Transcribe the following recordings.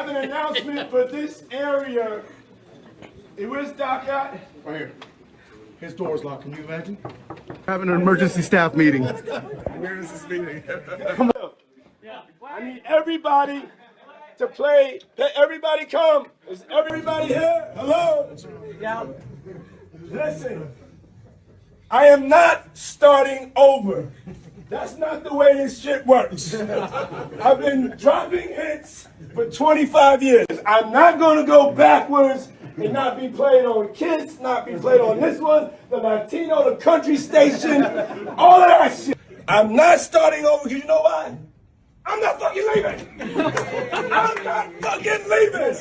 I have an announcement for this area. Where's Doc at? Right here. His door's locked. Can you imagine? Having an emergency staff meeting. Where is this meeting? Come on. I need everybody to play. Everybody come. Is everybody here? Hello? Yeah. Listen. I am not starting over. That's not the way this shit works. I've been dropping hits for 25 years. I'm not going to go backwards and not be played on Kiss, not be played on this one, the Latino, the country station, all of that shit. I'm not starting over because you know why? I'm not fucking leaving. I'm not fucking leaving.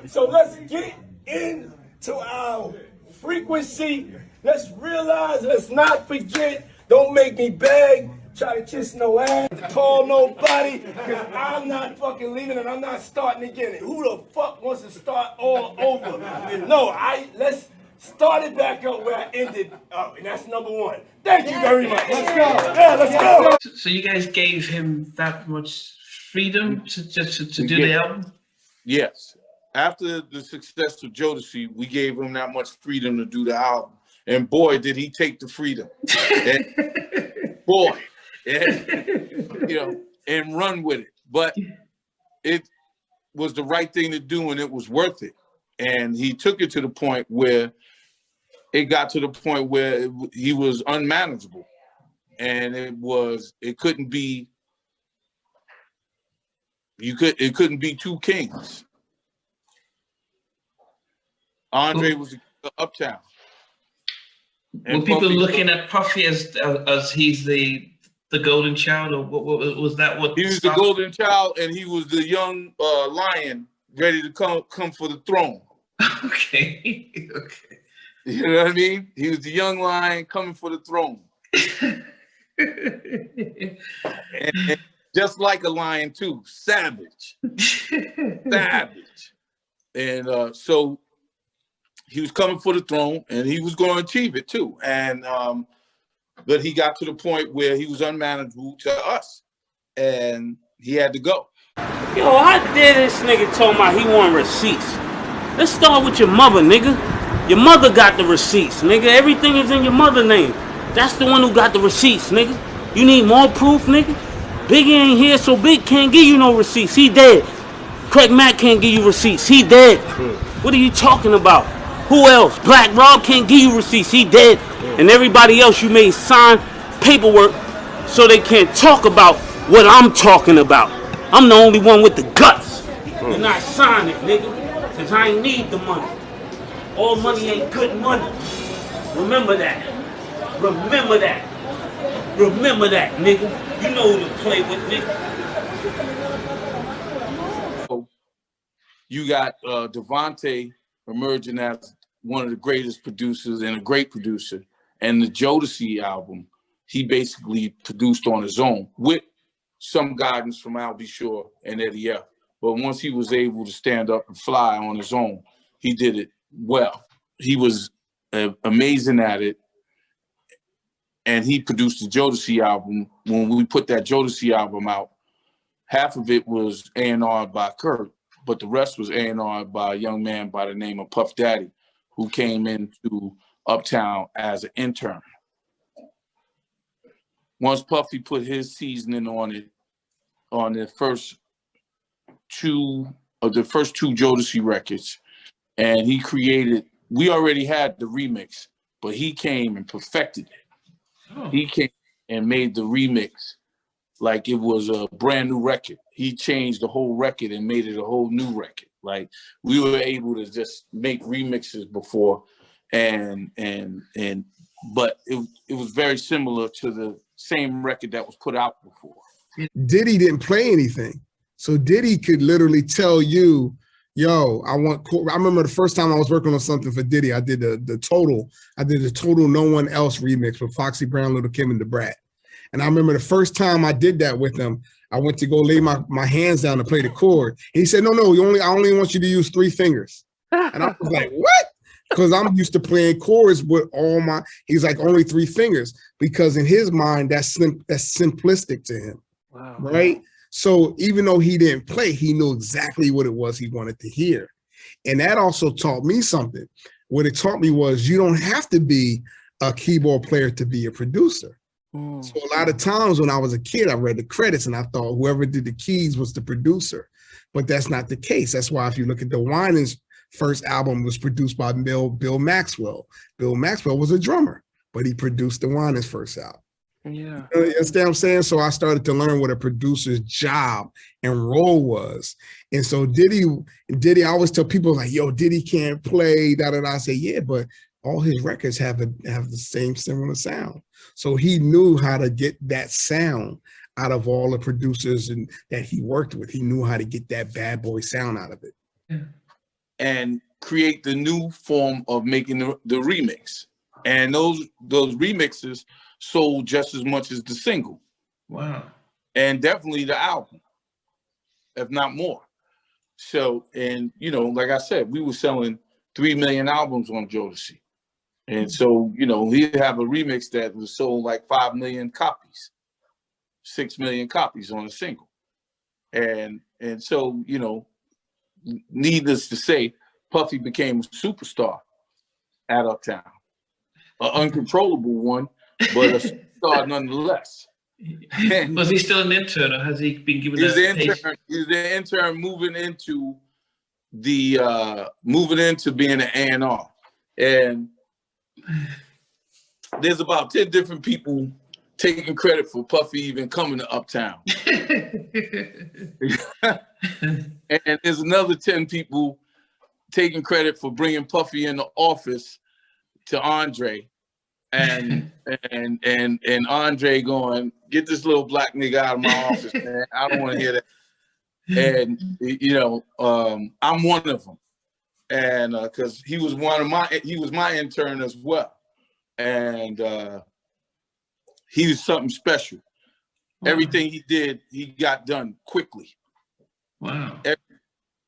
So let's get into our frequency. Let's realize, let's not forget. Don't make me beg, try to kiss no ass, call nobody, because I'm not fucking leaving and I'm not starting again. Who the fuck wants to start all over? No, let's start it back up where I ended up, and that's number one. Thank you very much. Let's go. Yeah, let's go. So you guys gave him that much freedom to do the album? Yes. After the success of Jodeci, we gave him that much freedom to do the album. And boy, did he take the freedom. And boy, and run with it. But it was the right thing to do, and it was worth it. And he took it to the point where he was unmanageable. And it couldn't be two kings. Andre was Uptown. Were people looking at Puffy as he's the golden child, or what was that? What he was the golden child, and he was the young lion ready to come for the throne. Okay. You know what I mean? He was the young lion coming for the throne, and just like a lion too, savage, savage, and so. He was coming for the throne, and he was going to achieve it too. And but he got to the point where he was unmanageable to us, and he had to go. Yo, how dare this nigga told me he want receipts? Let's start with your mother, nigga. Your mother got the receipts, nigga. Everything is in your mother's name. That's the one who got the receipts, nigga. You need more proof, nigga? Biggie ain't here, so Big can't give you no receipts. He dead. Craig Mack can't give you receipts. He dead. What are you talking about? Who else? Black Rob can't give you receipts. He dead. And everybody else you made sign paperwork so they can't talk about what I'm talking about. I'm the only one with the guts. And I sign it, nigga. Because I ain't need the money. All money ain't good money. Remember that. Remember that. Remember that, nigga. You know who to play with, nigga. You got Devontae emerging as one of the greatest producers and a great producer. And the Jodeci album, he basically produced on his own with some guidance from Al B. Shore and Eddie F. But once he was able to stand up and fly on his own, he did it well. He was amazing at it. And he produced the Jodeci album. When we put that Jodeci album out, half of it was A&R by Kurt, but the rest was A&R by a young man by the name of Puff Daddy, who came into Uptown as an intern. Once Puffy put his seasoning on it, on the first two Jodeci records, and he created, we already had the remix, but he came and perfected it. Oh. He came and made the remix like it was a brand new record. He changed the whole record and made it a whole new record. Like we were able to just make remixes before, but it was very similar to the same record that was put out before. Diddy didn't play anything. So Diddy could literally tell you, yo, I remember the first time I was working on something for Diddy, I did the Total No One Else remix with Foxy Brown, Little Kim, and Da Brat. And I remember the first time I did that with him, I went to go lay my hands down to play the chord. He said, no, I only want you to use 3 fingers. And I was like, what? Because I'm used to playing chords with he's like, only 3 fingers. Because in his mind, that's simplistic to him, wow. Right? So even though he didn't play, he knew exactly what it was he wanted to hear. And that also taught me something. What it taught me was you don't have to be a keyboard player to be a producer. So a lot of times when I was a kid, I read the credits and I thought whoever did the keys was the producer, but that's not the case. That's why if you look at the Winans' first album was produced by Bill Maxwell. Bill Maxwell was a drummer, but he produced the Winans' first album. Yeah. You understand what I'm saying? So I started to learn what a producer's job and role was. And so Diddy, I always tell people like, yo, Diddy can't play, da-da-da. I say, yeah, but all his records have the same similar sound. So he knew how to get that sound out of all the producers and that he worked with. He knew how to get that bad boy sound out of it. Yeah. And create the new form of making the remix. And those remixes sold just as much as the single. Wow. And definitely the album, if not more. So, and you know, like I said, we were selling 3 million albums on Jodeci. And so, you know, he'd have a remix that was sold like 5 million copies, 6 million copies on a single. And so, you know, needless to say, Puffy became a superstar at Uptown. An uncontrollable one, but a superstar nonetheless. Was he still an intern, or has he been given He's that? He's the intern moving into being an A&R. And there's about 10 different people taking credit for Puffy even coming to Uptown. And there's another 10 people taking credit for bringing Puffy in the office to Andre. And Andre going, get this little black nigga out of my office, man. I don't want to hear that. And, you know, I'm one of them. And because he was my intern as well. And he was something special. Wow. Everything he did, he got done quickly. Wow.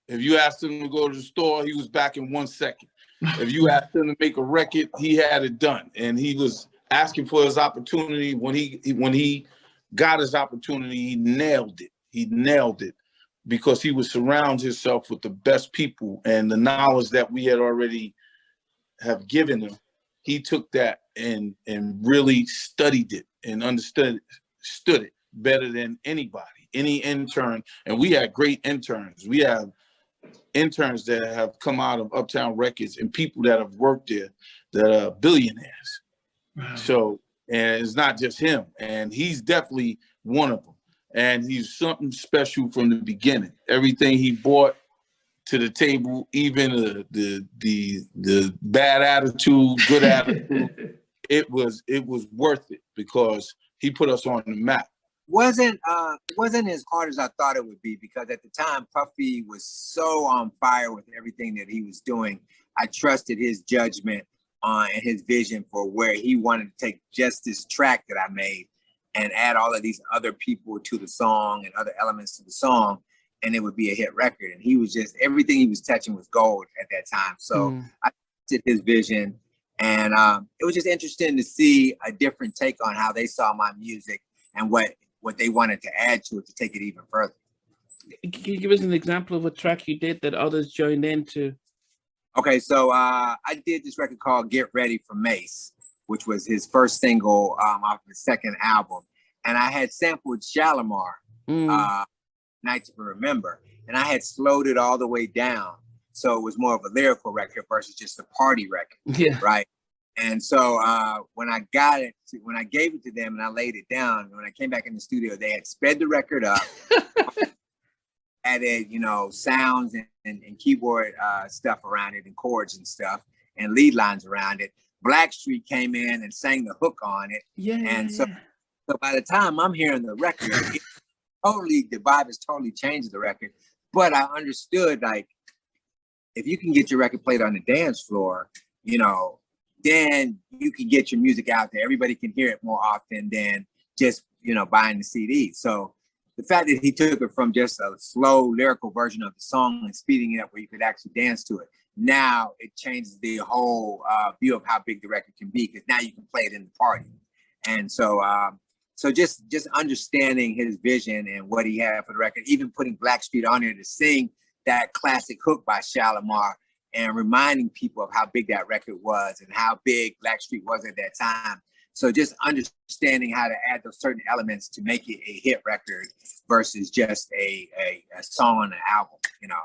If you asked him to go to the store, he was back in 1 second. If you asked him to make a record, he had it done. And he was asking for his opportunity. When he got his opportunity, he nailed it. He nailed it because he would surround himself with the best people, and the knowledge that we had already have given him, he took that and really studied it and understood it better than anybody, any intern. And we had great interns. We have interns that have come out of Uptown Records and people that have worked there that are billionaires. Wow. So, and it's not just him, and he's definitely one of them. And he's something special from the beginning. Everything he brought to the table, even the bad attitude, good attitude, it was worth it because he put us on the map. Wasn't as hard as I thought it would be, because at the time Puffy was so on fire with everything that he was doing. I trusted his judgment and his vision for where he wanted to take just this track that I made and add all of these other people to the song and other elements to the song, and it would be a hit record. And he was just, everything he was touching was gold at that time. So I trusted his vision, and it was just interesting to see a different take on how they saw my music and what they wanted to add to it to take it even further. Can you give us an example of a track you did that others joined into? Okay, so I did this record called Get Ready for Mace, which was his first single off his second album. And I had sampled Shalimar, Night to Remember, and I had slowed it all the way down. So it was more of a lyrical record versus just a party record, right? And so when I gave it to them and I laid it down, when I came back in the studio, they had sped the record up, added, you know, sounds and keyboard stuff around it and chords and stuff and lead lines around it. Blackstreet came in and sang the hook on it. So by the time I'm hearing the record, the vibe has totally changed the record. But I understood, like, if you can get your record played on the dance floor, you know, then you can get your music out there. Everybody can hear it more often than just, you know, buying the CD. So the fact that he took it from just a slow lyrical version of the song and speeding it up where you could actually dance to it, now it changes the whole view of how big the record can be, because now you can play it in the party. And so So just understanding his vision and what he had for the record, even putting Blackstreet on there to sing that classic hook by Shalimar and reminding people of how big that record was and how big Blackstreet was at that time. So just understanding how to add those certain elements to make it a hit record versus just a song on an album, you know.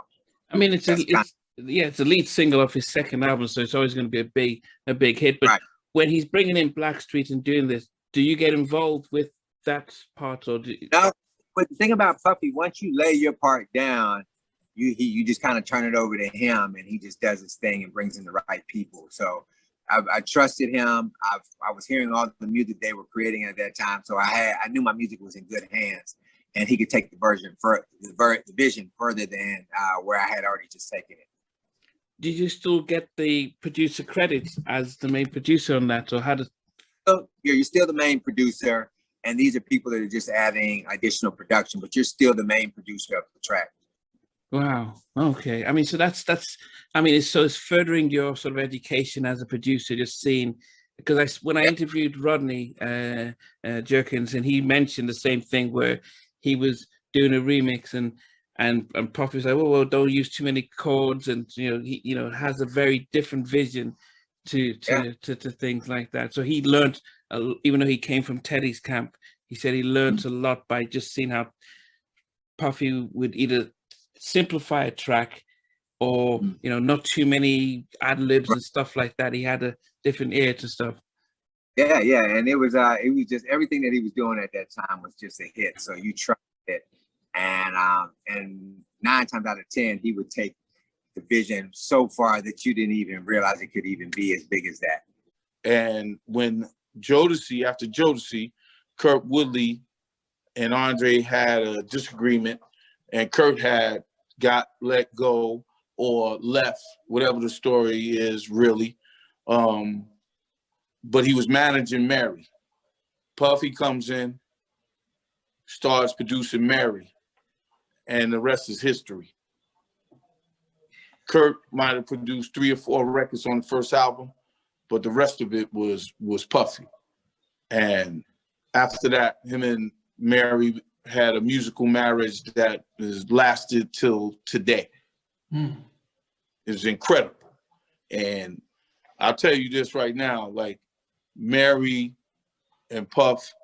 I mean, it's a lead single off his second album, so it's always going to be a big hit. But when he's bringing in Blackstreet and doing this, do you get involved with that part, or do you... No, but the thing about Puffy, once you lay your part down, you just kind of turn it over to him, and he just does his thing and brings in the right people. So I trusted him. I was hearing all the music they were creating at that time, so I knew my music was in good hands, and he could take the vision further than where I had already just taken it. Did you still get the producer credits as the main producer on that, or how does? So you're still the main producer, and these are people that are just adding additional production, but you're still the main producer of the track. Wow. Okay. I mean, so that's. I mean, it's furthering your sort of education as a producer. Just seeing, because when I interviewed Rodney Jerkins, and he mentioned the same thing where he was doing a remix and Puffy was like, well, don't use too many chords, and he has a very different vision to things like that. So he learned, even though he came from Teddy's camp, he said he learned a lot by just seeing how Puffy would either simplify a track or not too many ad libs and stuff like that. He had a different ear to stuff. Yeah, and it was just everything that he was doing at that time was just a hit. So you tried it, and 9 times out of 10 he would take the vision so far that you didn't even realize it could even be as big as that. And when after Jodeci, Kurt Woodley and Andre had a disagreement, and Kurt had got let go or left, whatever the story is really. But he was managing Mary. Puffy comes in, starts producing Mary, and the rest is history. Kurt might have produced 3 or 4 records on the first album, but the rest of it was Puffy. And after that, him and Mary had a musical marriage that has lasted till today. It was incredible. And I'll tell you this right now, like Mary and Puff,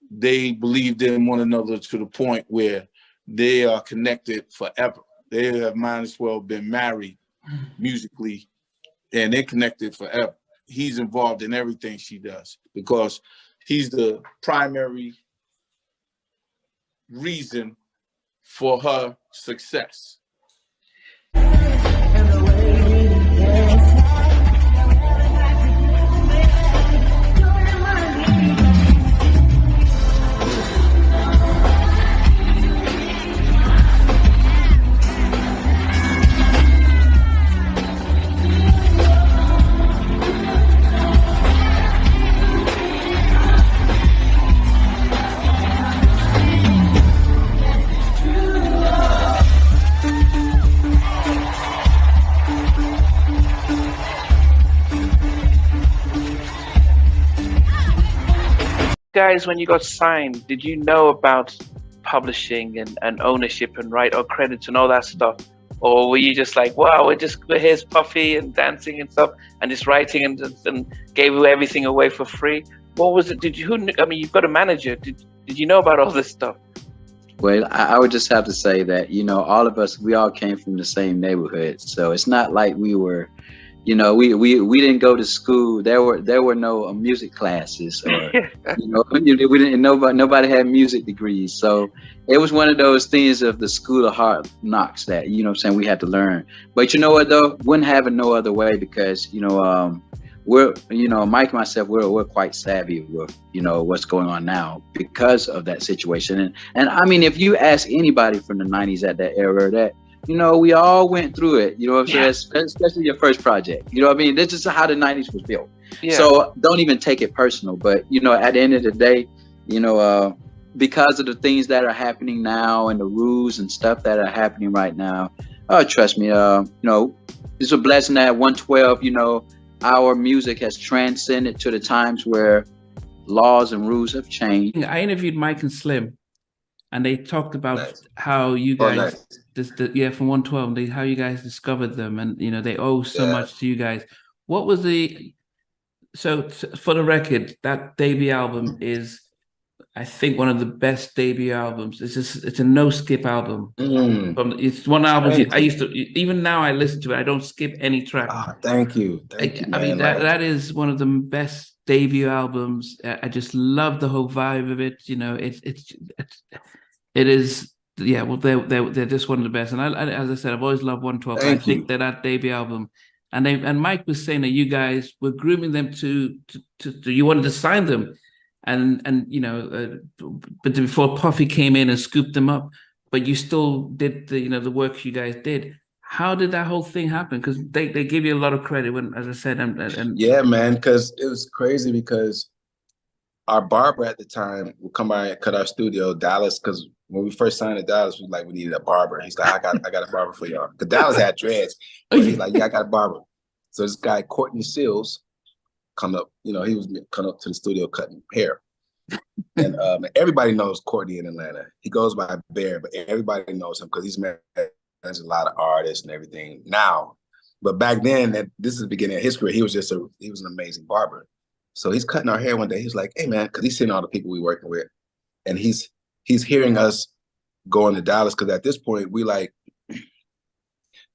they believed in one another to the point where they are connected forever. They have might as well been married musically, and they're connected forever. He's involved in everything she does because he's the primary reason for her success. Guys, when you got signed, did you know about publishing and ownership and right or credits and all that stuff? Or were you just like, wow, here's Puffy and dancing and stuff and just writing and gave everything away for free? What was it? You've got a manager. Did you know about all this stuff? Well, I would just have to say that, all of us, we all came from the same neighborhood. So it's not like we were, we didn't go to school. There were no music classes, or we didn't. Nobody had music degrees. So it was one of those things of the school of hard knocks that we had to learn. But you know what though, wouldn't have it no other way because we're Mike and myself we're quite savvy with what's going on now because of that situation. And I mean, if you ask anybody from the 90s at that era, that we all went through it, especially your first project. This is how the 90s was built. Yeah. So don't even take it personal. But, at the end of the day, because of the things that are happening now and the rules and stuff that are happening right now, trust me, it's a blessing that 112, our music has transcended to the times where, laws and rules have changed. I interviewed Mike and Slim, and they talked about Nice. how you Oh, guys, nice. from 112, how you guys discovered them, and you know they owe so Yeah. much to you guys. What was for the record, that debut album is, I think, one of the best debut albums. It's a no skip album. It's one album I used to, even now I listen to it, I don't skip any track. Oh, thank you, man. I mean that is one of the best debut albums. I just love the whole vibe of it. You know, it is. Yeah, well, they're just one of the best. And as I said, I've always loved 112. I think that debut album, and Mike was saying that you guys were grooming them to you wanted to sign them, and you know, but before Puffy came in and scooped them up, but you still did the work you guys did. How did that whole thing happen? Because they give you a lot of credit when, as I said, and yeah, man, because it was crazy because our barber at the time would come by and cut our studio, Dallas, because when we first signed to Dallas, we needed a barber. He's like, I got a barber for y'all. Because Dallas had dreads. But he's like, yeah, I got a barber. So this guy, Courtney Seals, come up, he was coming up to the studio cutting hair. And everybody knows Courtney in Atlanta. He goes by Bear, but everybody knows him because he's managed a lot of artists and everything now. But back then, this is the beginning of his career. He was an amazing barber. So he's cutting our hair one day. He's like, hey man, because he's seeing all the people we working with. And he's hearing us going to Dallas, because at this point, we like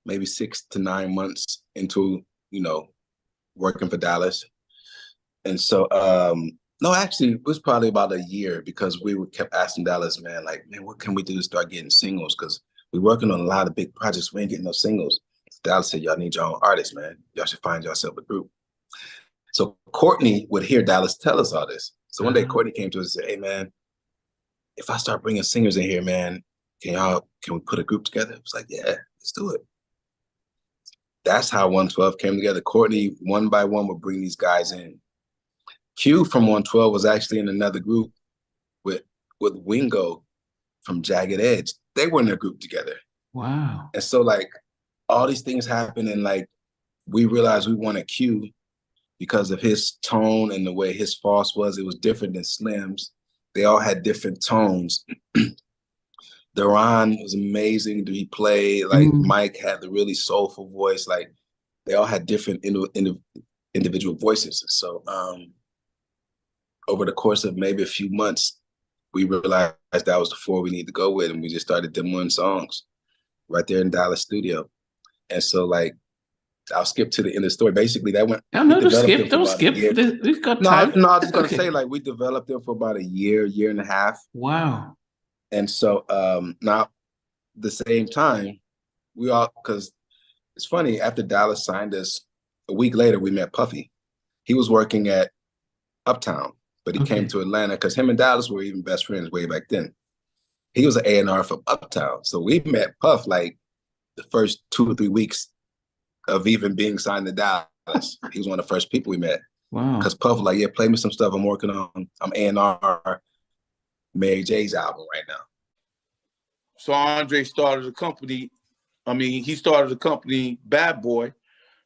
maybe 6 to 9 months into, working for Dallas. And so, no, actually, it was probably about a year, because we kept asking Dallas, man, what can we do to start getting singles? Because we're working on a lot of big projects. We ain't getting no singles. So Dallas said, y'all need your own artists, man. Y'all should find yourself a group. So Courtney would hear Dallas tell us all this. So one day Courtney came to us and said, hey, man, if I start bringing singers in here, man, can we put a group together? It was like, yeah, let's do it. That's how 112 came together. Courtney, one by one, would bring these guys in. Q from 112 was actually in another group with Wingo from Jagged Edge. They were in a group together. Wow. And so all these things happened, and we realized we wanted Q because of his tone and the way his false was. It was different than Slim's. They all had different tones. Duran was amazing. He played Mike had the really soulful voice. They all had different individual voices. So over the course of maybe a few months, we realized that was the 4 we need to go with, and we just started demoing songs right there in Dallas studio. And so I'll skip to the end of the story. Basically, that went. No, don't skip. We've got time. No, I was just gonna say we developed them for about a year and a half. Wow. And so now, the same time, because it's funny, after Dallas signed us, a week later we met Puffy. He was working at Uptown, but he came to Atlanta because him and Dallas were even best friends way back then. He was an A&R from Uptown, so we met Puff the first 2 or 3 weeks of even being signed to Dallas. He was one of the first people we met. Wow. Because Puff was like, yeah, play me some stuff I'm working on. I'm A&R Mary J's album right now. So Andre started a company. He started a company, Bad Boy,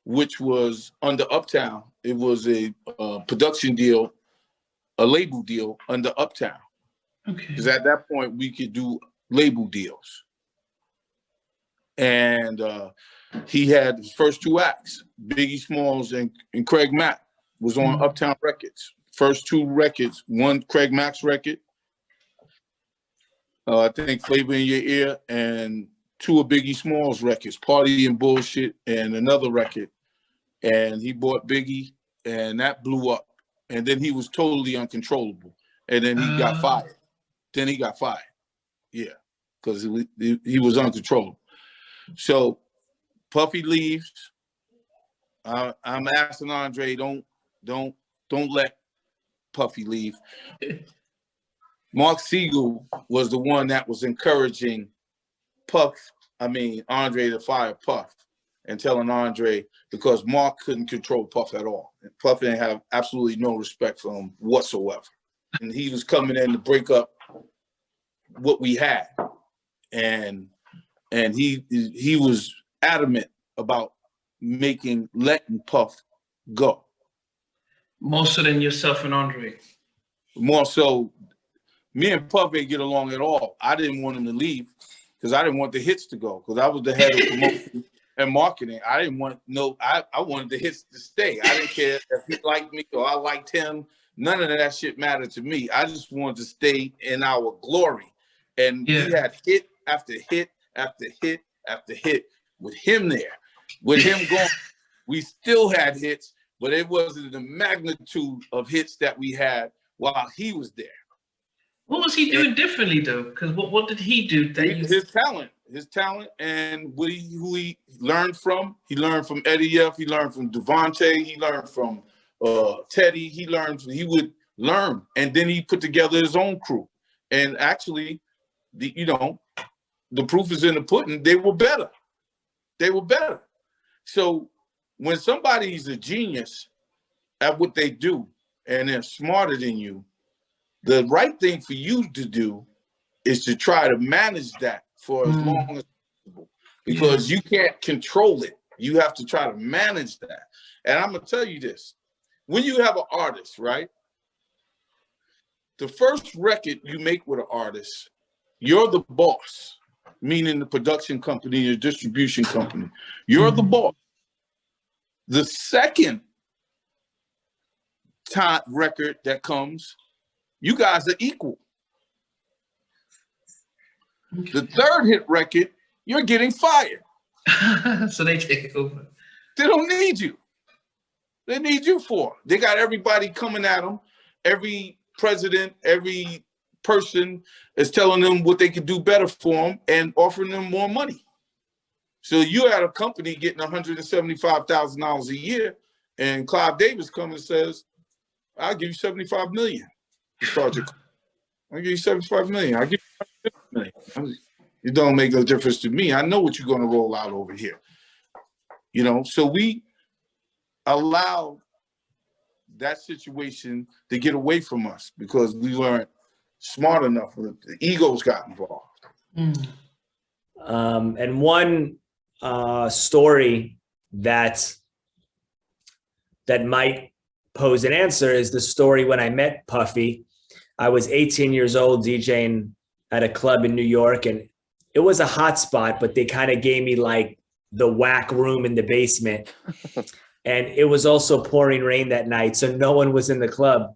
which was under Uptown. It was a production deal, a label deal under Uptown. Okay. Because at that point, we could do label deals. And he had his first 2 acts, Biggie Smalls and Craig Mack was on Uptown Records. First 2 records, one Craig Mack's record, I think Flavor in Your Ear, and 2 of Biggie Smalls records, Party and Bullshit, and another record. And he bought Biggie, and that blew up. And then he was totally uncontrollable. And then he got fired. Yeah, because he was uncontrollable. So Puffy leaves. I'm asking Andre, don't let Puffy leave. Mark Siegel was the one that was encouraging Andre to fire Puff, and telling Andre, because Mark couldn't control Puff at all. Puff didn't have absolutely no respect for him whatsoever. And he was coming in to break up what we had. And he was adamant about letting Puff go. More so than yourself and Andre. More so, me and Puff ain't get along at all. I didn't want him to leave because I didn't want the hits to go, because I was the head of promotion and marketing. I didn't want I wanted the hits to stay. I didn't care if he liked me or I liked him. None of that shit mattered to me. I just wanted to stay in our glory. And we had hit after hit after hit after hit with him there. With him gone, we still had hits, but it wasn't the magnitude of hits that we had while he was there. What was he doing differently though? Because what did he do? His talent, and who he learned from. He learned from Eddie F. He learned from Devontae. He learned from Teddy. He would learn, and then he put together his own crew. And actually, the proof is in the pudding. They were better. So when somebody's a genius at what they do and they're smarter than you, the right thing for you to do is to try to manage that for as long as possible, because you can't control it. You have to try to manage that. And I'm going to tell you this. When you have an artist, right? The first record you make with an artist, you're the boss, meaning the production company, the distribution company. You're the boss. The second record that comes, you guys are equal. The third hit record, you're getting fired. So they take it over. They don't need you. They need you for. They got everybody coming at them. Every president, every person is telling them what they could do better for them and offering them more money. So you had a company getting $175,000 a year, and Clive Davis comes and says, "I'll give you $75 million to start your. I'll give you $75 million. I'll give you $150 million. It don't make no difference to me. I know what you're going to roll out over here." So we allow that situation to get away from us because we weren't smart enough. The egos got involved. And one story that might pose an answer is the story when I met Puffy. I was 18 years old DJing at a club in New York, and it was a hot spot, but they kind of gave me like the whack room in the basement. And it was also pouring rain that night, so no one was in the club.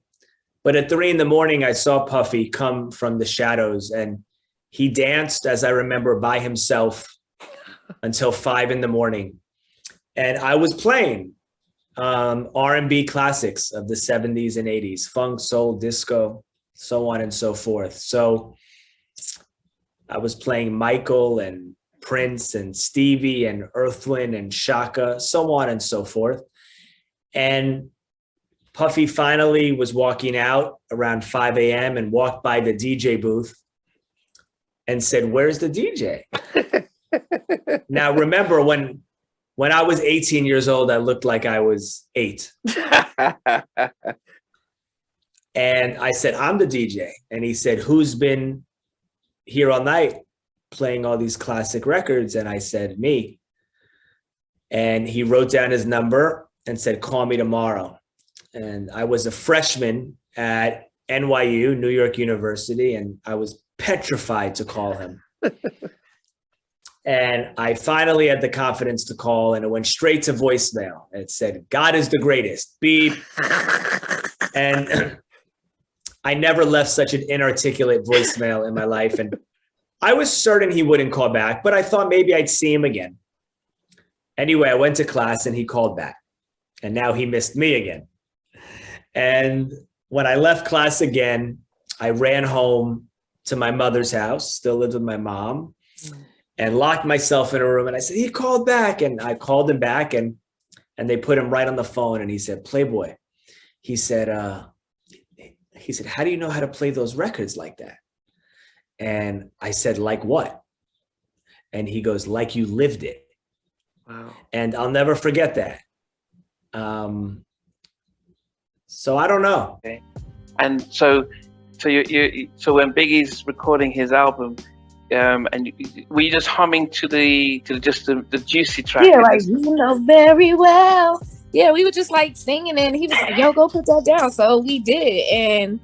But at 3 a.m, I saw Puffy come from the shadows, and he danced, as I remember, by himself until 5 a.m. And I was playing R&B classics of the 70s and 80s, funk, soul, disco, so on and so forth. So I was playing Michael and Prince and Stevie and Earth, Wind and Shaka, so on and so forth. And Puffy finally was walking out around 5 a.m. and walked by the DJ booth and said, "Where's the DJ?" Now, remember, when I was 18 years old, I looked like I was 8. And I said, "I'm the DJ." And he said, "Who's been here all night playing all these classic records?" And I said, "Me." And he wrote down his number and said, "Call me tomorrow." And I was a freshman at NYU, New York University, and I was petrified to call him. And I finally had the confidence to call, and it went straight to voicemail. It said, "God is the greatest, beep." And I never left such an inarticulate voicemail in my life. And I was certain he wouldn't call back, but I thought maybe I'd see him again. Anyway, I went to class and he called back. And now he missed me again. And when I left class again, I ran home to my mother's house, still lived with my mom, and locked myself in a room. And I said, "He called back." And I called him back, and they put him right on the phone. And he said, "Playboy," he said, "How do you know how to play those records like that?" And I said, "Like what?" And he goes, "Like you lived it." Wow. And I'll never forget that. So I don't know. Okay. And so when Biggie's recording his album, and were you just humming to the juicy track? Yeah, like, "You know very well." Yeah, we were just like singing, and he was like, "Yo, go put that down." So we did, and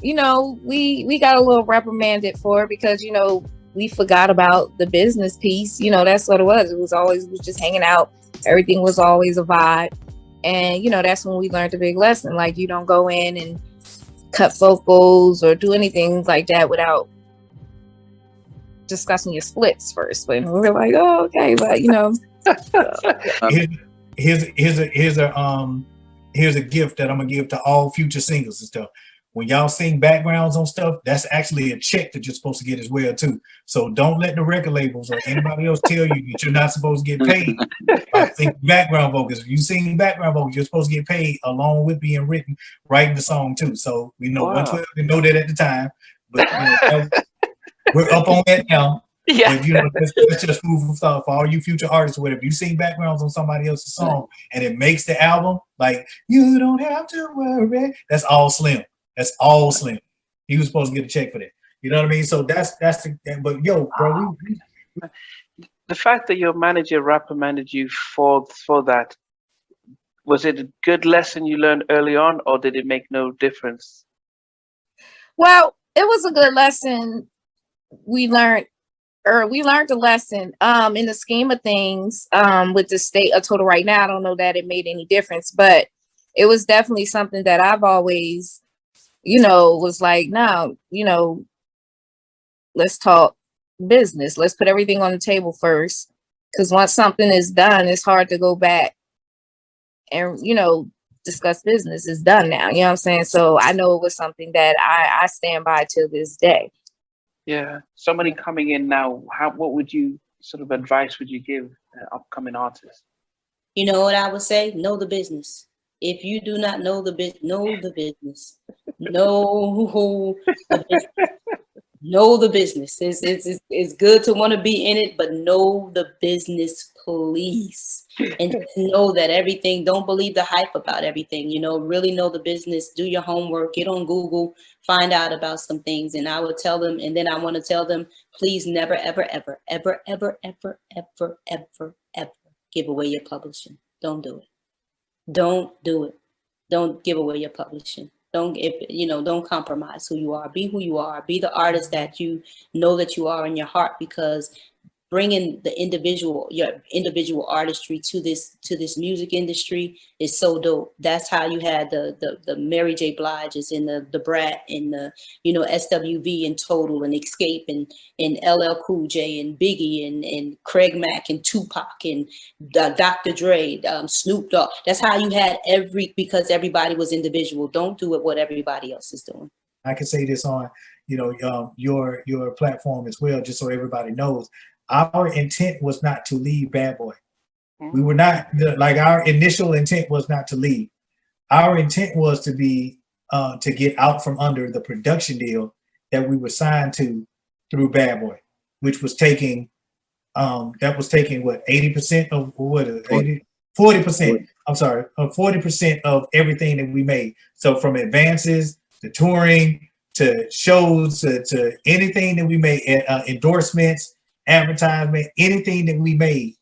you know, we got a little reprimanded for it because, you know, we forgot about the business piece. You know, that's what it was. It was just hanging out. Everything was always a vibe. And, you know, that's when we learned the big lesson. Like, you don't go in and cut vocals or do anything like that without discussing your splits first. But we were like, oh, okay, but you know. Here's a gift that I'm gonna give to all future singers and stuff. When y'all sing backgrounds on stuff, that's actually a check that you're supposed to get as well too. So don't let the record labels or anybody else tell you that you're not supposed to get paid by singing background vocals. If you sing background vocals, you're supposed to get paid along with being writing the song too. So we know 112 didn't know that at the time, but you know, we're up on that now. Yeah. But you know, that's just food for thought for all you future artists. Whatever, if you sing backgrounds on somebody else's song and it makes the album, like you don't have to worry, that's all Slim. That's all Slim. He was supposed to get a check for that. You know what I mean? So that's the. But yo, bro, the fact that your manager reprimanded you for that, was it a good lesson you learned early on, or did it make no difference? Well, it was a good lesson. We learned the lesson. In the scheme of things, with the state of Total right now, I don't know that it made any difference, but it was definitely something that I've always, you know, was like, no, you know, let's talk business. Let's put everything on the table first. Because once something is done, it's hard to go back and, you know, discuss business. It's done now. You know what I'm saying? So I know it was something that I stand by till this day. Yeah. Somebody coming in now, what would you sort of advice would you give upcoming artists? You know what I would say? Know the business. If you do not know the business, know the business. Know the business. It's good to want to be in it, but know the business, please. And just know that everything, don't believe the hype about everything, you know, really know the business, do your homework, get on Google, find out about some things. And I would tell them, and then I want to tell them, please never, ever, ever, ever, ever, ever, ever, ever, ever give away your publishing. Don't do it. Don't do it. Don't give away your publishing. Don't compromise who you are. Be who you are. Be the artist that you know that you are in your heart, because bringing your individual artistry to this music industry is so dope. That's how you had the Mary J. Blige's and the Brat and the, you know, SWV and Total and Escape and LL Cool J and Biggie and Craig Mack and Tupac and Dr. Dre, Snoop Dogg. That's how you had because everybody was individual. Don't do it what everybody else is doing. I can say this on, you know, your platform as well, just so everybody knows. Our intent was not to leave Bad Boy. We were not, our initial intent was not to leave. Our intent was to be, to get out from under the production deal that we were signed to through Bad Boy, which was taking, what, 80% of what, 40%, I'm sorry, 40% of everything that we made. So from advances to touring, to shows, to anything that we made, endorsements, advertisement, anything that we made,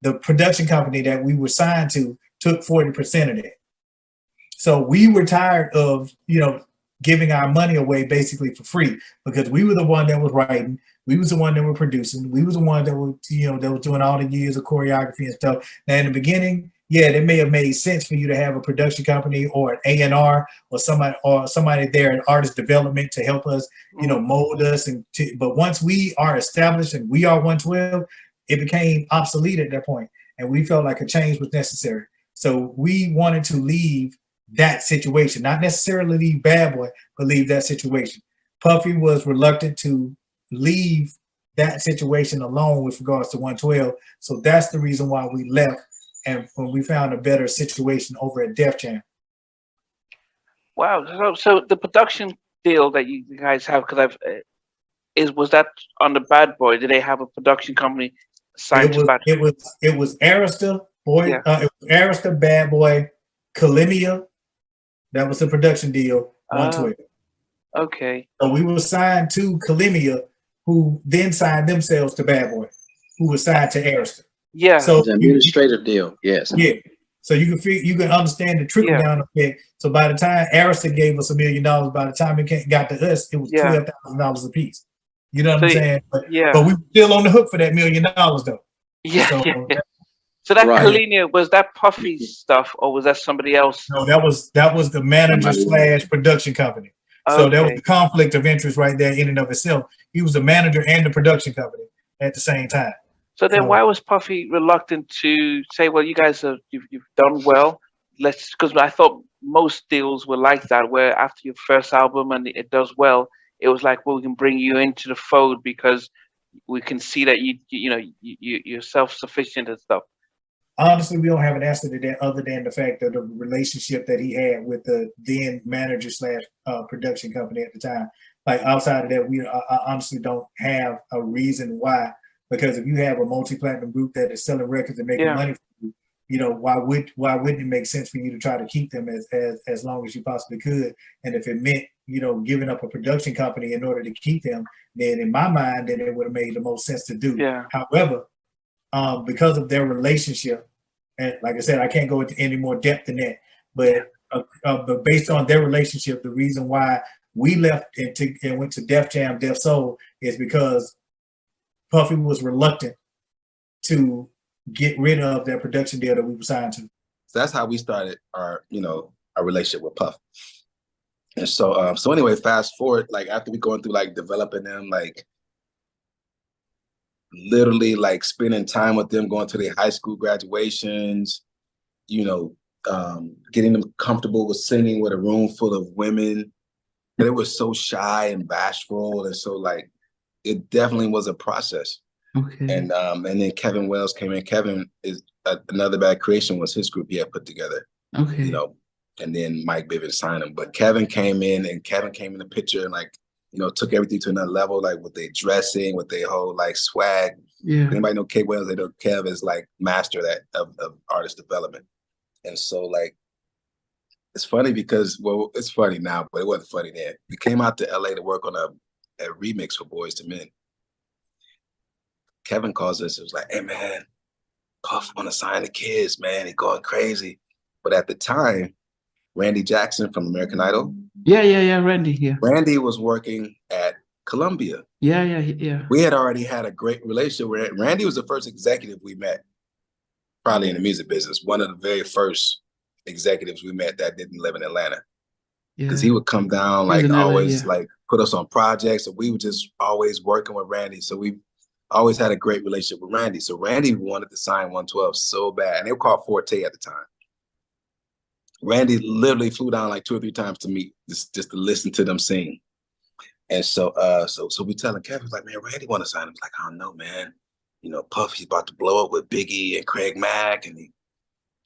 the production company that we were signed to took 40% of that. So we were tired of, you know, giving our money away basically for free, because we were the one that was writing, we was the one that were producing, we was the one that was, you know, that was doing all the years of choreography and stuff. Now in the beginning, yeah, it may have made sense for you to have a production company or an A&R or somebody there in artist development to help us, you know, mold us. But once we are established and we are 112, it became obsolete at that point, and we felt like a change was necessary. So we wanted to leave that situation, not necessarily leave Bad Boy, but leave that situation. Puffy was reluctant to leave that situation alone with regards to 112. So that's the reason why we left. And when we found a better situation over at Def Jam. Wow. So the production deal that you guys have, because was that on the Bad Boy? Did they have a production company signed to Bad Boy? It was Arista, boy. Yeah. It was Arista, Bad Boy, Kalimia. That was the production deal. 112. Okay. So we were signed to Kalimia, who then signed themselves to Bad Boy, who was signed to Arista. Yeah. So it's an administrative deal. Yes. Yeah. So you can understand the trickle down effect. So by the time Arista gave us $1 million, by the time it got to us, it was $12,000 a piece. You know what I'm saying? But we were still on the hook for that $1 million though. Yeah. So, So that Kalina, was that Puffy's stuff or was that somebody else? No, that was the manager / production company. So there was the conflict of interest right there in and of itself. He was the manager and the production company at the same time. So then why was Puffy reluctant to say, well, you guys you've done well. Because I thought most deals were like that, where after your first album and it does well, it was like, well, we can bring you into the fold because we can see that you're self-sufficient and stuff. Honestly, we don't have an answer to that other than the fact that the relationship that he had with the then manager / production company at the time. Like outside of that, I honestly don't have a reason why. Because if you have a multi-platinum group that is selling records and making money for you, you know, why wouldn't it make sense for you to try to keep them as long as you possibly could? And if it meant, you know, giving up a production company in order to keep them, then in my mind, then it would have made the most sense to do. Yeah. However, because of their relationship, and like I said, I can't go into any more depth than that, but based on their relationship, the reason why we left and went to Def Jam, Def Soul is because Puffy was reluctant to get rid of that production deal that we were signed to. So that's how we started our relationship with Puff. And so, so anyway, fast forward, like after we going through like developing them, like literally like spending time with them, going to their high school graduations, you know, getting them comfortable with singing with a room full of women. They were so shy and bashful, and so like it definitely was a process. Okay. And then Kevin Wells came in. Kevin is Another Bad Creation was his group he had put together. Okay. You know, and then Mike Bivens signed him. But Kevin came in the picture and like, you know, took everything to another level, like with their dressing, with their whole like swag. Yeah. Anybody know K Wells? They know Kev is like master of artist development. And so like, it's funny because, well, it's funny now, but it wasn't funny then. We came out to LA to work on a remix for Boys to Men. Kevin calls us, it was like, hey man, Puff wanna sign the kids, man. He going crazy. But at the time, Randy Jackson from American Idol. Yeah, Randy, yeah. Randy was working at Columbia. Yeah. We had already had a great relationship. Randy was the first executive we met, probably in the music business. One of the very first executives we met that didn't live in Atlanta. Because he would come down, like always, like put us on projects. So we were just always working with Randy. So we always had a great relationship with Randy. So Randy wanted to sign 112 so bad. And they were called Forte at the time. Randy literally flew down like 2 or 3 times to meet, just to listen to them sing. And so so we telling Kevin, like, man, Randy want to sign him. He's like, I don't know, man. You know, Puff, he's about to blow up with Biggie and Craig Mack. And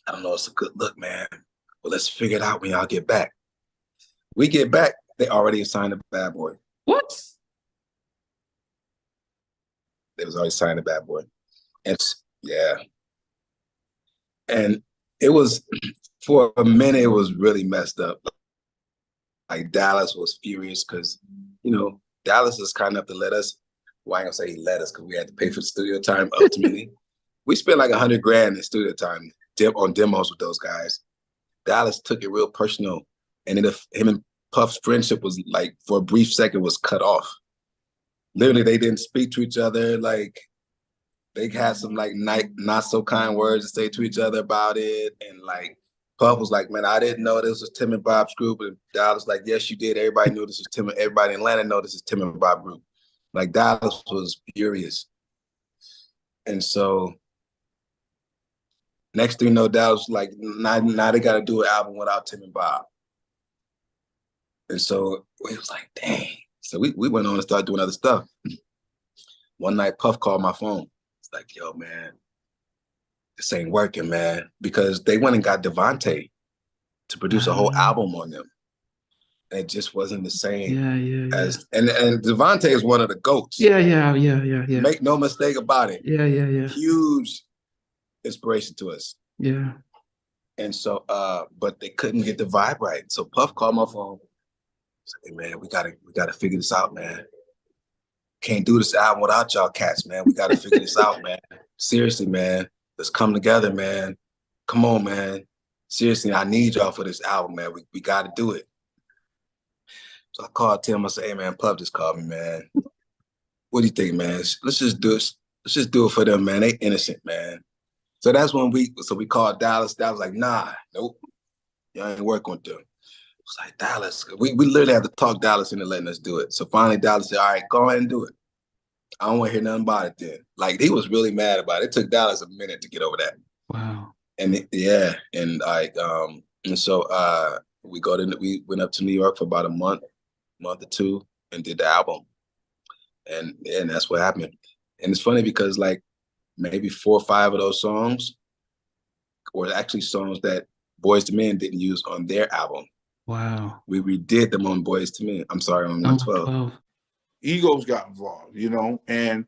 I don't know, it's a good look, man. Well, let's figure it out when y'all get back. We get back, they already signed a Bad Boy. What? They was already signed a Bad Boy. And yeah. And it was, for a minute, it was really messed up. Like Dallas was furious because, you know, Dallas is kind enough to let us, well, I ain't gonna say he let us because we had to pay for the studio time ultimately. We spent like $100,000 in studio time on demos with those guys. Dallas took it real personal. And then him and Puff's friendship was like, for a brief second, was cut off. Literally, they didn't speak to each other. Like, they had some like not so kind words to say to each other about it. And like, Puff was like, man, I didn't know this was Tim and Bob's group. And Dallas like, yes, you did. Everybody knew this was Tim. Everybody in Atlanta know this is Tim and Bob group. Like, Dallas was furious. And so next thing you know, Dallas like, now they got to do an album without Tim and Bob. And so it was like, dang. So we went on and started doing other stuff. One night, Puff called my phone. It's like, yo, man, this ain't working, man. Because they went and got Devontae to produce a whole album on them. And it just wasn't the same as, and Devontae is one of the GOATs. Yeah. Make no mistake about it. Yeah. Huge inspiration to us. Yeah. And so, but they couldn't get the vibe right. So Puff called my phone. Hey man, we gotta figure this out, man. Can't do this album without y'all cats, man. We gotta figure this out, man. Seriously, man. Let's come together, man. Come on, man. seriously, I need y'all for this album, man. We got to do it. So I called Tim. I said, hey, man, Puff just called me, man. What do you think, man? Let's just do it. Let's just do it for them, man. They innocent, man. So that's when we called Dallas. Dallas was like, nah, nope. Y'all ain't working with them. It was like, Dallas. We literally had to talk Dallas into letting us do it. So finally Dallas said, all right, go ahead and do it. I don't want to hear nothing about it then. Like, he was really mad about it. It took Dallas a minute to get over that. Wow. And so we went up to New York for about a month or two, and did the album. And that's what happened. And it's funny because like maybe 4 or 5 of those songs were actually songs that Boyz II Men didn't use on their album. Wow. We redid them on Boyz II Men. I'm sorry, on 112. Egos got involved, you know, and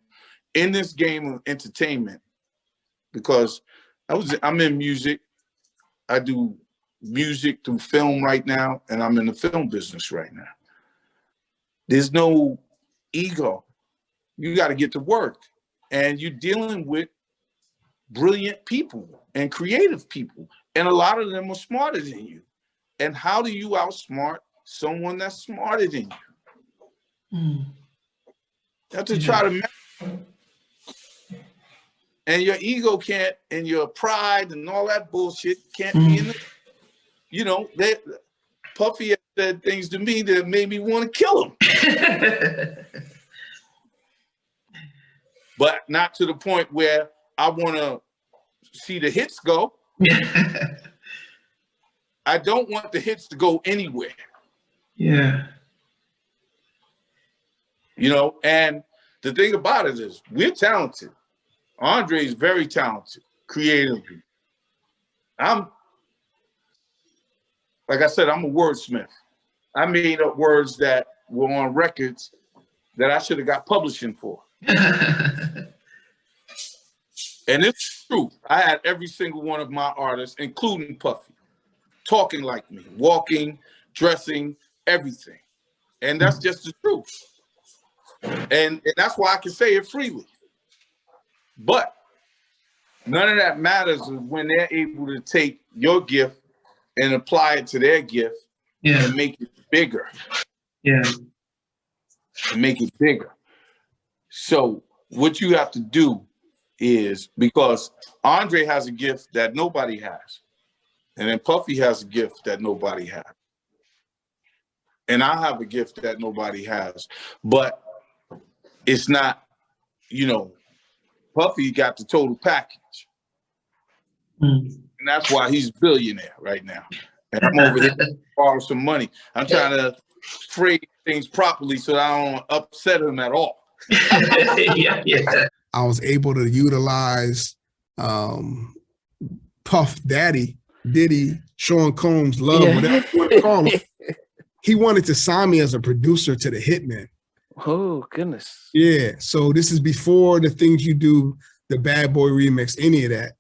in this game of entertainment, because I'm in music. I do music through film right now, and I'm in the film business right now. There's no ego. You got to get to work, and you're dealing with brilliant people and creative people, and a lot of them are smarter than you. And how do you outsmart someone that's smarter than you? You have to try to, and your ego can't, and your pride and all that bullshit can't be in the, you know, Puffy has said things to me that made me want to kill him. But not to the point where I want to see the hits go. I don't want the hits to go anywhere. Yeah. You know, and the thing about it is we're talented. Andre is very talented, creatively. Like I said, I'm a wordsmith. I made up words that were on records that I should have got publishing for. And it's true. I had every single one of my artists, including Puffy, talking like me, walking, dressing, everything. And that's just the truth. And that's why I can say it freely. But none of that matters when they're able to take your gift and apply it to their gift and make it bigger. Yeah. And make it bigger. So what you have to do is, because Andre has a gift that nobody has, and then Puffy has a gift that nobody has, and I have a gift that nobody has, but it's not, you know, Puffy got the total package. And that's why he's a billionaire right now. And I'm over here to borrow some money. I'm trying to phrase things properly so that I don't upset him at all. I was able to utilize Puff Daddy, Diddy, Sean Combs, Love, whatever you want to call him. He wanted to sign me as a producer to the Hitmen. Oh, goodness. Yeah. So this is before the things you do, the Bad Boy remix, any of that.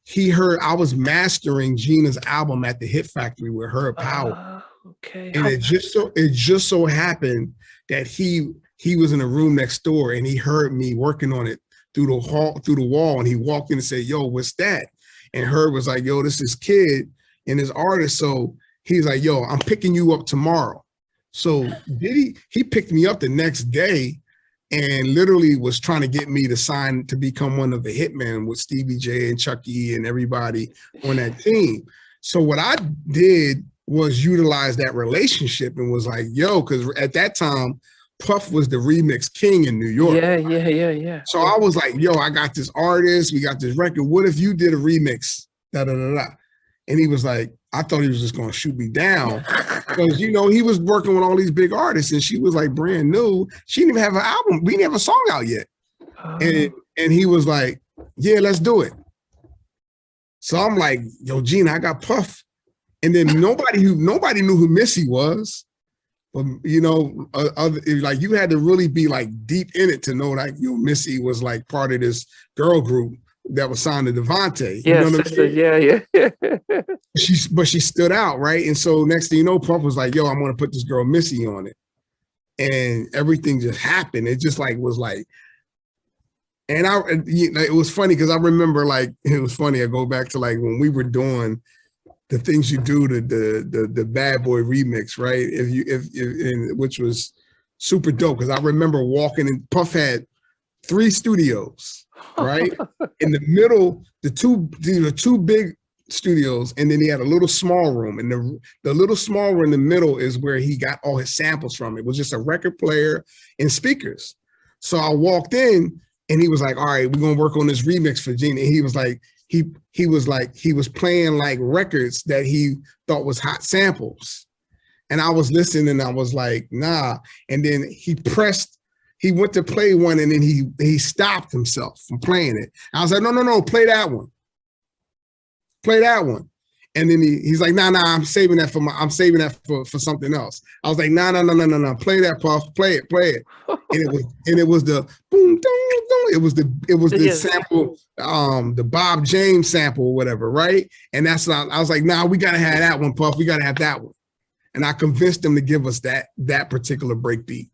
He heard I was mastering Gina's album at the Hit Factory with Her Power. Okay. And it just so happened that he was in a room next door and he heard me working on it through the wall, and he walked in and said, yo, what's that? And Herb was like, yo, this is Kid and his artist. So he's like, yo, I'm picking you up tomorrow. So he picked me up the next day and literally was trying to get me to sign to become one of the Hitmen with Stevie J and Chucky and everybody on that team. So what I did was utilize that relationship and was like, yo, because at that time, Puff was the remix king in New York. Yeah. So I was like, yo, I got this artist, we got this record. What if you did a remix? And he was like, I thought he was just gonna shoot me down. Because you know, he was working with all these big artists and she was like brand new. She didn't even have an album, we didn't have a song out yet. And he was like, yeah, let's do it. So I'm like, yo, Gina, I got Puff. And then nobody knew who Missy was. But you know, like you had to really be like deep in it to know like, yo, Missy was like part of this girl group that was signed to Devontae. Yeah, you know sister, yeah. She stood out, right? And so next thing you know, Puff was like, yo, I'm gonna put this girl Missy on it. And everything just happened. It just like was like, and it was funny because I remember like, it was funny, I go back to like when we were doing the things you do to the Bad Boy remix, right? Which was super dope because I remember walking in. Puff had 3 studios, right? In the middle, the two big studios, and then he had a little small room, and the little small room in the middle is where he got all his samples from. It was just a record player and speakers. So I walked in, and he was like, "All right, we're gonna work on this remix for Gina." And he was like, he was playing like records that he thought was hot samples, and I was listening, and I was like, "Nah." And then he went to play one, and then he stopped himself from playing it. I was like, no, play that one. Play that one. And then he's like, nah, I'm saving that for something else. I was like, no, play that, Puff, play it. And it was the boom, dong, dong. It was the sample, the Bob James sample or whatever, right? And that's not, I was like, nah, we gotta have that one, Puff. We gotta have that one. And I convinced him to give us that particular break beat.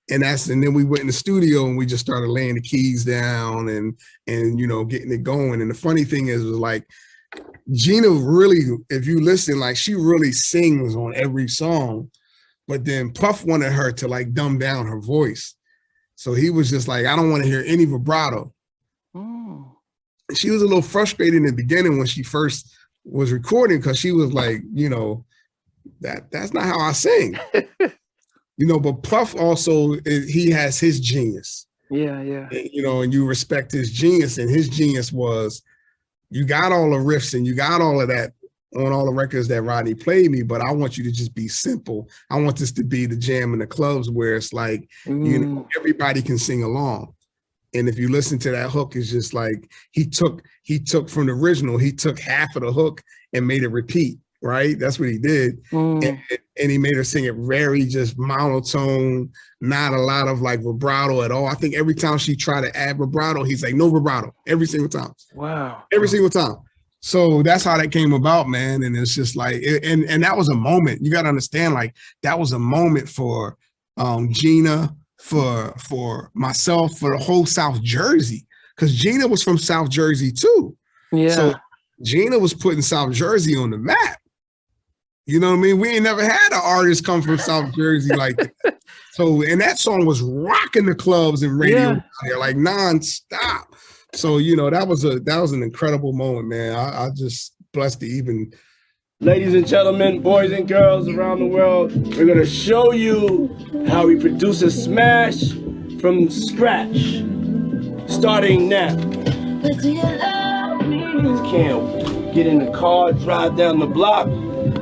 And then we went in the studio and we just started laying the keys down and getting it going. And the funny thing was like, Gina really, if you listen, like she really sings on every song, but then Puff wanted her to like dumb down her voice. So he was just like, I don't want to hear any vibrato. And she was a little frustrated in the beginning when she first was recording because she was like, that's not how I sing. But Puff also, he has his genius. Yeah. And you respect his genius, and his genius was, you got all the riffs and you got all of that on all the records that Rodney played me, but I want you to just be simple. I want this to be the jam in the clubs where it's like, everybody can sing along. And if you listen to that hook, it's just like, he took from the original, he took half of the hook and made it repeat. Right? That's what he did. And he made her sing it very just monotone, not a lot of like vibrato at all. I think every time she tried to add vibrato, he's like, no vibrato, every single time. Wow. Every single time. So that's how that came about, man. And it's just like, and that was a moment. You got to understand, like, that was a moment for Gina, for myself, for the whole South Jersey. Because Gina was from South Jersey too. Yeah. So Gina was putting South Jersey on the map. You know what I mean? We ain't never had an artist come from South Jersey like that. So, and that song was rocking the clubs and radio like nonstop. So, that was an incredible moment, man. I just blessed to even. Ladies and gentlemen, boys and girls around the world, we're gonna show you how we produce a smash from scratch, starting now. Niggas can't get in the car, drive down the block.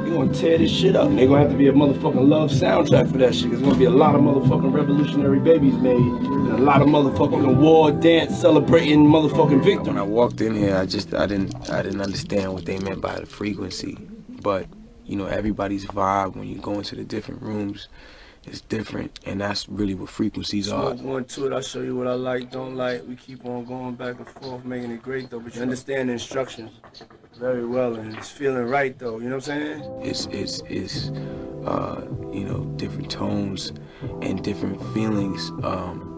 Gonna tear this shit up. They're gonna have to be a motherfucking love soundtrack for that shit. There's gonna be a lot of motherfucking revolutionary babies made and a lot of motherfucking war dance celebrating motherfucking victims. When I walked in here, I didn't understand what they meant by the frequency. But everybody's vibe when you go into the different rooms is different, and that's really what frequencies are. Going to it, I'll show you what I like, don't like. We keep on going back and forth, making it great though. But you understand the instructions very well, and it's feeling right though. You know what I'm saying? It's different tones and different feelings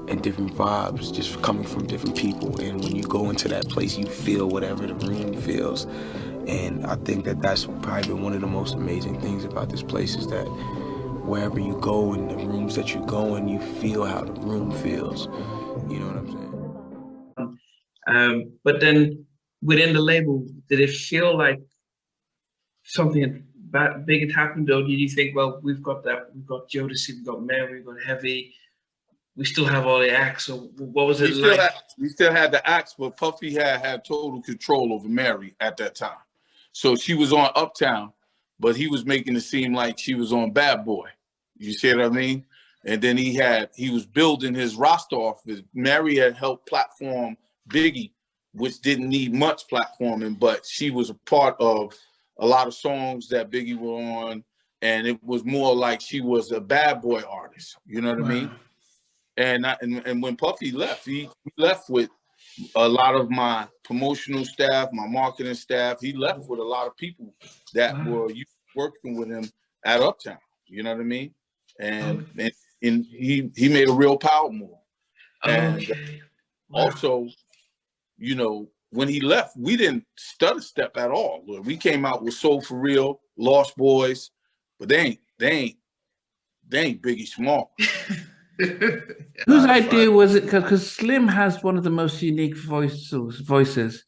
and different vibes just coming from different people. And when you go into that place, you feel whatever the room feels. And I think that's probably been one of the most amazing things about this place is that wherever you go in the rooms that you go in, you feel how the room feels. You know what I'm saying? But then within the label, did it feel like something big had happened, or did you think, well, we've got Jodeci, we've got Mary, we've got Heavy, we still have all the acts? So what was it like? We still had the acts, but Puffy had total control over Mary at that time. So she was on Uptown, but he was making it seem like she was on Bad Boy. You see what I mean? And then he was building his roster off of it. Mary had helped platform Biggie, which didn't need much platforming, but she was a part of a lot of songs that Biggie were on, and it was more like she was a Bad Boy artist. You know what I mean? And when Puffy left, he left with a lot of my promotional staff, my marketing staff. He left with a lot of people that were working with him at Uptown. You know what I mean? And he made a real power move. And also, when he left, we didn't stutter step at all. We came out with Soul for Real, Lost Boys, but they ain't Biggie Small. Whose idea was it? Because Slim has one of the most unique voices,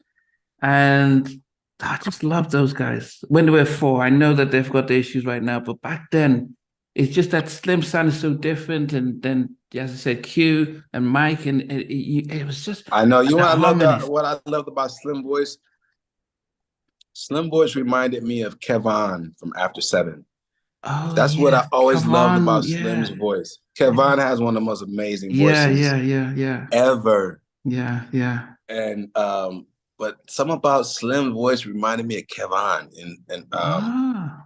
and I just love those guys. When they were 4, I know that they've got the issues right now, but back then, it's just that Slim sounded so different, and then, as I said, Q and Mike, and it was just. I know. You know what I loved about Slim voice? Slim voice reminded me of Kevon from After 7. Oh, that's yeah. what I always loved about yeah. Slim's voice. Kevon has one of the most amazing voices ever. Yeah. And but something about Slim's voice reminded me of Kevon and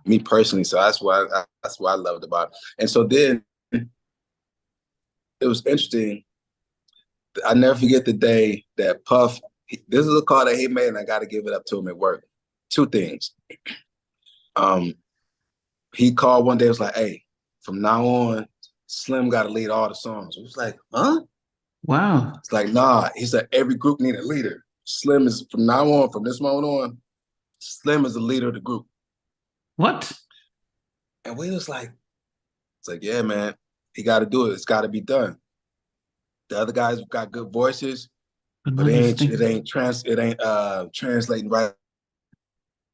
me personally. So that's what I loved about it. And so then it was interesting. I never forget the day that Puff, this is a call that he made, and I got to give it up to him at work. 2 things. He called one day, was like, hey, from now on, Slim got to lead all the songs. It was like, huh? Wow. It's like, nah. He said, every group need a leader. Slim is, from now on, from this moment on, Slim is the leader of the group. What? And we was like, it's like, yeah, man, he got to do it. It's got to be done. The other guys got good voices, but it ain't translating right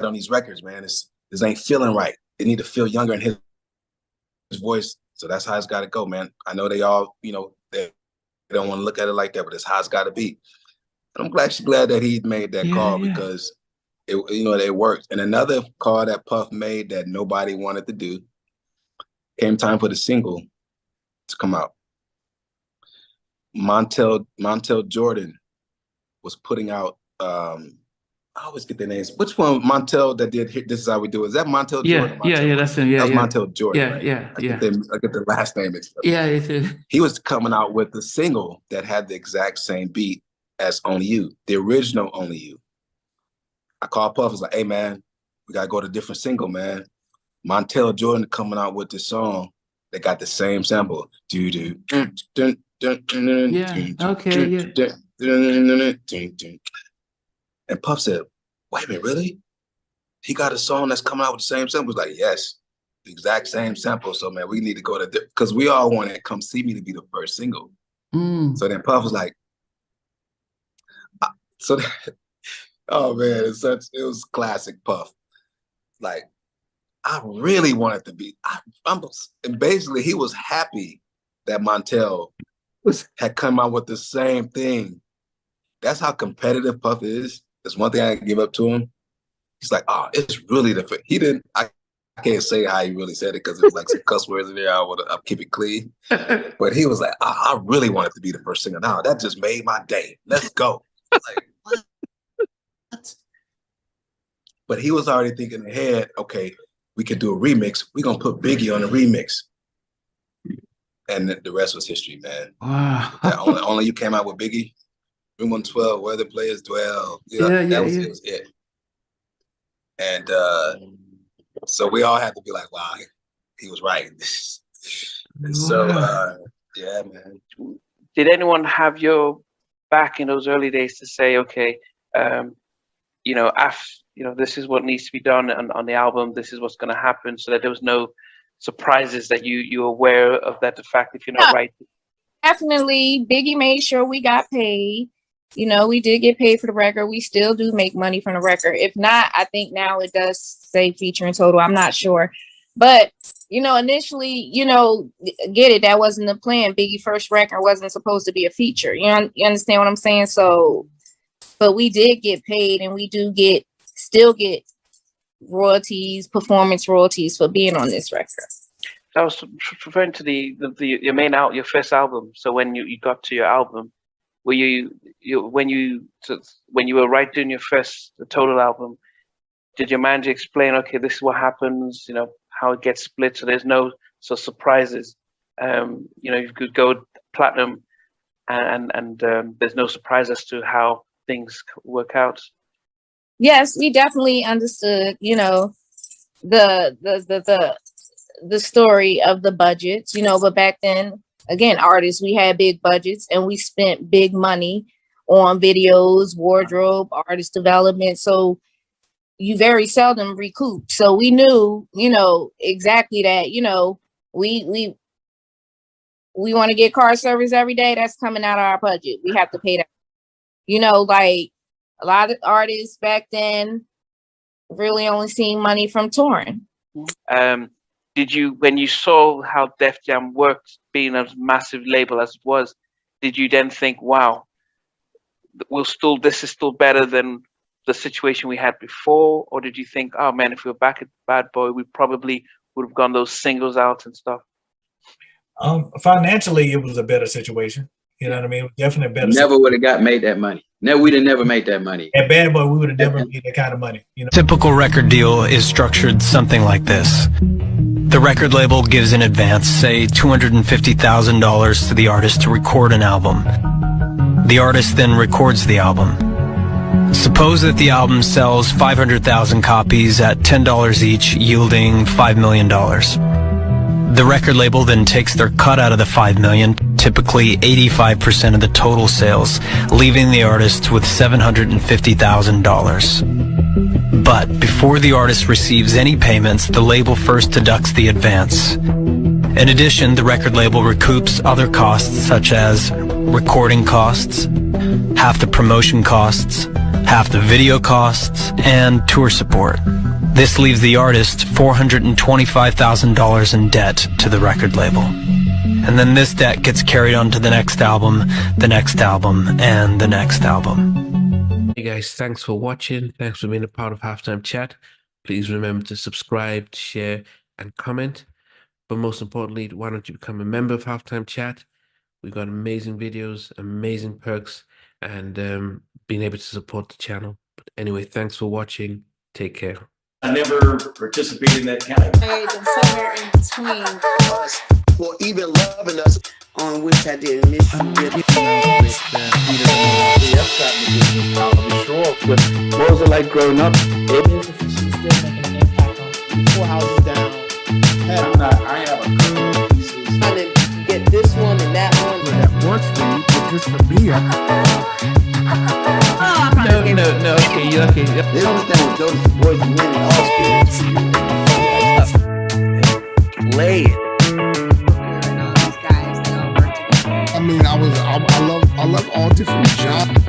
on these records, man. This ain't feeling right. They need to feel younger in his voice. So that's how it's got to go, man. I know they all, they don't want to look at it like that, but it's how it's got to be. And I'm glad that he made that call because it worked. And another call that Puff made that nobody wanted to do, came time for the single to come out. Montel Jordan was putting out, I always get their names. Which one, Montel, that did This Is How We Do? Is that Montel Jordan? Yeah, that's him. Yeah, that was Montel Jordan. Right? Yeah. I get the last name mixed up. Yeah, it is. He was coming out with the single that had the exact same beat as Only You, the original Only You. I called Puff, I was like, hey, man, we got to go to a different single, man. Montel Jordan coming out with this song that got the same sample. Yeah, okay, And Puff said, wait a minute, really? He got a song that's coming out with the same sample? Like, yes, the exact same sample. So, man, we need to go to, because we all wanted Come See Me to be the first single. So then Puff was like, oh man, it was classic Puff. Like, I really wanted to be, and basically he was happy that Montel had come out with the same thing. That's how competitive Puff is. That's one thing I can give up to him. He's like, oh, it's really I can't say how he really said it because it was like some cuss words in there. I want to keep it clean. But he was like, I really wanted to be the first singer. Now that just made my day. Let's go. Like, what? But he was already thinking ahead, okay, we could do a remix. We're going to put Biggie on the remix. And the rest was history, man. Wow. Only You came out with Biggie. Room 112, Where the Players Dwell. That was it. And so we all had to be like, wow, he was right. And so, yeah, man. Did anyone have your back in those early days to say, okay, this is what needs to be done on the album. This is what's going to happen, so that there was no surprises that you were aware of, that the fact if you're not right. Definitely, Biggie made sure we got paid. We did get paid for the record. We still do make money from the record. If not, I think now it does say feature in total. I'm not sure. But, initially, get it. That wasn't the plan. Biggie's first record wasn't supposed to be a feature. You understand what I'm saying? So, but we did get paid, and we do still get royalties, performance royalties for being on this record. I was referring to your first album. So when you got to your album, were when you were right doing your first total album, did your manager explain, okay, this is what happens, how it gets split, so there's no surprises, you could go platinum and there's no surprise as to how things work out? Yes, we definitely understood, the story of the budgets, but back then, again, artists, we had big budgets and we spent big money on videos, wardrobe, artist development. So you very seldom recoup. So we knew, you know, exactly that, you know, we want to get car service every day. That's coming out of our budget. We have to pay that. You know, like a lot of artists back then really only seen money from touring. Did you, when you saw how Def Jam worked, being a massive label as it was, did you then think, wow, this is still better than the situation we had before? Or did you think, oh man, if we were back at Bad Boy, we probably would have gone those singles out and stuff? Financially, it was a better situation. You know what I mean? Definitely better. Never would have made that money. No, we'd have never made that money. At Bad Boy, we would have never made that kind of money. You know? Typical record deal is structured something like this. The record label gives in advance, say $250,000 to the artist to record an album. The artist then records the album. Suppose that the album sells 500,000 copies at $10 each, yielding $5 million. The record label then takes their cut out of the $5 million, typically 85% of the total sales, leaving the artist with $750,000. But before the artist receives any payments, the label first deducts the advance. In addition, the record label recoups other costs such as recording costs, half the promotion costs, half the video costs, and tour support. This leaves the artist $425,000 in debt to the record label. And then this debt gets carried on to the next album, the next album, and the next album. Hey guys, thanks for watching. Thanks for being a part of Halftime Chat. Please remember to subscribe, share, and comment. But most importantly, why don't you become a member of Halftime Chat? We've got amazing videos, amazing perks, and being able to support the channel. But anyway, thanks for watching. Take care. I never participated in that category. And somewhere in between us, for even loving us, on which I did miss you. What was it like growing up? She's still making an impact on 4 houses down. I have a couple pieces. Trying to get this one and that one. That works for you, but just for me, No, okay, you're okay. They don't understand what Jodeci's voice meant in all spirits. Play it. I mean, I love all different genres.